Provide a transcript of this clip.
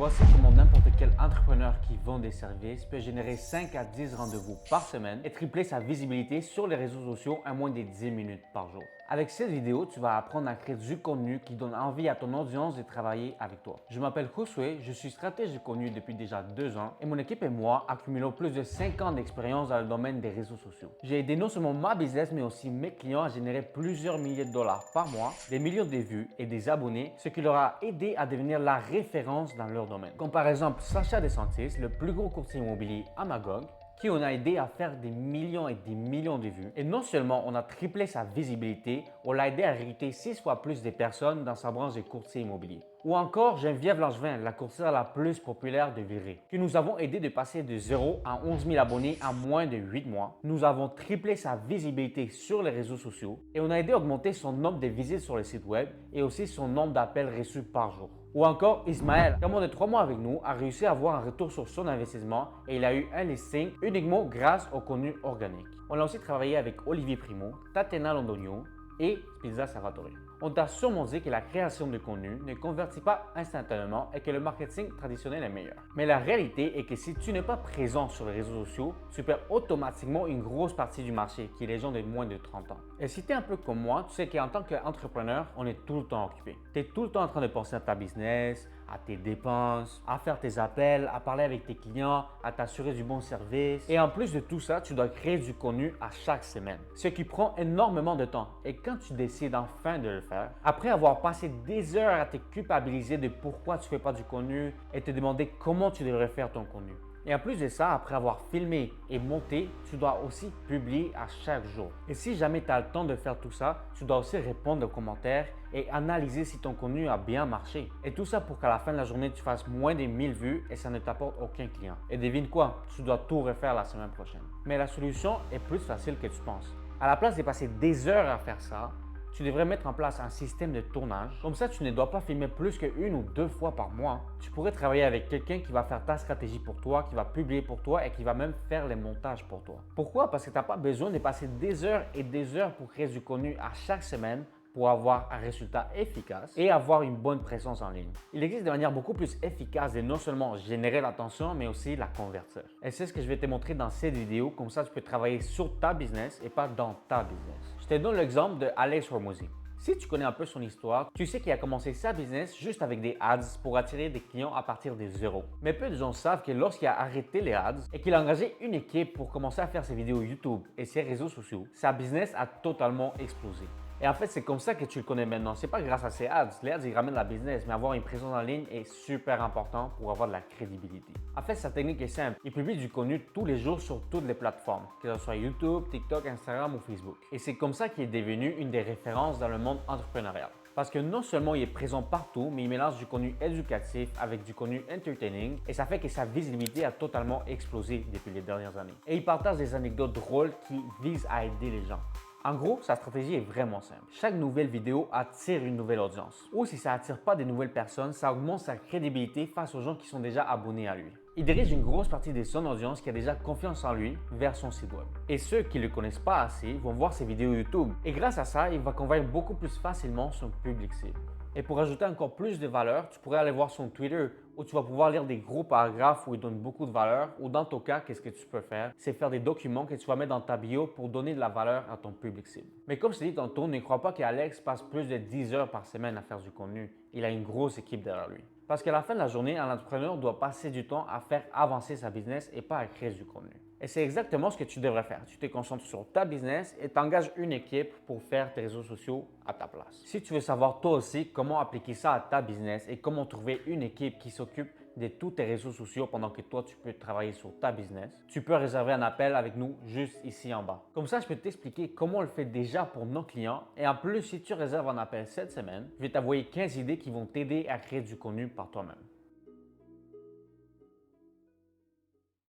Voici comment n'importe quel entrepreneur qui vend des services peut générer 5 à 10 rendez-vous par semaine et tripler sa visibilité sur les réseaux sociaux en moins de 10 minutes par jour. Avec cette vidéo, tu vas apprendre à créer du contenu qui donne envie à ton audience de travailler avec toi. Je m'appelle Josué, je suis stratège de contenu depuis déjà 2 ans et mon équipe et moi accumulons plus de 5 ans d'expérience dans le domaine des réseaux sociaux. J'ai aidé non seulement ma business mais aussi mes clients à générer plusieurs milliers de dollars par mois, des millions de vues et des abonnés, ce qui leur a aidé à devenir la référence dans leur domaine. Comme par exemple Sacha DeSantis, le plus gros courtier immobilier à Magog, qui on a aidé à faire des millions et des millions de vues. Et non seulement on a triplé sa visibilité, on l'a aidé à recruter 6 fois plus de personnes dans sa branche de courtier immobilier. Ou encore Geneviève Langevin, la courtière la plus populaire de Viré, que nous avons aidé de passer de 0 à 11 000 abonnés en moins de 8 mois. Nous avons triplé sa visibilité sur les réseaux sociaux et on a aidé à augmenter son nombre de visites sur le site web et aussi son nombre d'appels reçus par jour. Ou encore Ismaël, qui a moins de 3 mois avec nous, a réussi à avoir un retour sur son investissement et il a eu un listing uniquement grâce au contenu organique. On a aussi travaillé avec Olivier Primo, Tatiana Londonio et Pizza Salvatore. On t'a sûrement dit que la création de contenu ne convertit pas instantanément et que le marketing traditionnel est meilleur. Mais la réalité est que si tu n'es pas présent sur les réseaux sociaux, tu perds automatiquement une grosse partie du marché qui est les gens de moins de 30 ans. Et si tu es un peu comme moi, tu sais qu'en tant qu'entrepreneur, on est tout le temps occupé. Tu es tout le temps en train de penser à ta business, à tes dépenses, à faire tes appels, à parler avec tes clients, à t'assurer du bon service. Et en plus de tout ça, tu dois créer du contenu à chaque semaine, ce qui prend énormément de temps. Et quand tu décides enfin de le faire, après avoir passé des heures à te culpabiliser de pourquoi tu ne fais pas du contenu et te demander comment tu devrais faire ton contenu. Et en plus de ça, après avoir filmé et monté, tu dois aussi publier à chaque jour. Et si jamais tu as le temps de faire tout ça, tu dois aussi répondre aux commentaires et analyser si ton contenu a bien marché. Et tout ça pour qu'à la fin de la journée, tu fasses moins de 1000 vues et ça ne t'apporte aucun client. Et devine quoi? Tu dois tout refaire la semaine prochaine. Mais la solution est plus facile que tu penses. À la place de passer des heures à faire ça, tu devrais mettre en place un système de tournage. Comme ça, tu ne dois pas filmer plus qu'une ou 2 fois par mois. Tu pourrais travailler avec quelqu'un qui va faire ta stratégie pour toi, qui va publier pour toi et qui va même faire les montages pour toi. Pourquoi? Parce que tu n'as pas besoin de passer des heures et des heures pour créer du contenu à chaque semaine pour avoir un résultat efficace et avoir une bonne présence en ligne. Il existe des manières beaucoup plus efficaces de non seulement générer l'attention, mais aussi la convertir. Et c'est ce que je vais te montrer dans cette vidéo, comme ça tu peux travailler sur ta business et pas dans ta business. Je te donne l'exemple de Alex Hormozy. Si tu connais un peu son histoire, tu sais qu'il a commencé sa business juste avec des ads pour attirer des clients à partir de zéro. Mais peu de gens savent que lorsqu'il a arrêté les ads et qu'il a engagé une équipe pour commencer à faire ses vidéos YouTube et ses réseaux sociaux, sa business a totalement explosé. Et en fait, c'est comme ça que tu le connais maintenant. C'est pas grâce à ces ads. Les ads, ils ramènent la business, mais avoir une présence en ligne est super important pour avoir de la crédibilité. En fait, sa technique est simple. Il publie du contenu tous les jours sur toutes les plateformes, que ce soit YouTube, TikTok, Instagram ou Facebook. Et c'est comme ça qu'il est devenu une des références dans le monde entrepreneurial. Parce que non seulement il est présent partout, mais il mélange du contenu éducatif avec du contenu entertaining et ça fait que sa visibilité a totalement explosé depuis les dernières années. Et il partage des anecdotes drôles qui visent à aider les gens. En gros, sa stratégie est vraiment simple. Chaque nouvelle vidéo attire une nouvelle audience. Ou si ça n'attire pas de nouvelles personnes, ça augmente sa crédibilité face aux gens qui sont déjà abonnés à lui. Il dirige une grosse partie de son audience qui a déjà confiance en lui vers son site web. Et ceux qui ne le connaissent pas assez vont voir ses vidéos YouTube. Et grâce à ça, il va convaincre beaucoup plus facilement son public cible. Et pour ajouter encore plus de valeur, tu pourrais aller voir son Twitter où tu vas pouvoir lire des gros paragraphes où il donne beaucoup de valeur. Ou dans ton cas, qu'est-ce que tu peux faire? C'est faire des documents que tu vas mettre dans ta bio pour donner de la valeur à ton public cible. Mais comme je t'ai dit tantôt, ne crois pas qu'Alex passe plus de 10 heures par semaine à faire du contenu. Il a une grosse équipe derrière lui. Parce qu'à la fin de la journée, un entrepreneur doit passer du temps à faire avancer sa business et pas à créer du contenu. Et c'est exactement ce que tu devrais faire. Tu te concentres sur ta business et t'engages une équipe pour faire tes réseaux sociaux à ta place. Si tu veux savoir toi aussi comment appliquer ça à ta business et comment trouver une équipe qui s'occupe de tous tes réseaux sociaux pendant que toi tu peux travailler sur ta business, tu peux réserver un appel avec nous juste ici en bas. Comme ça, je peux t'expliquer comment on le fait déjà pour nos clients et en plus, si tu réserves un appel cette semaine, je vais t'envoyer 15 idées qui vont t'aider à créer du contenu par toi-même.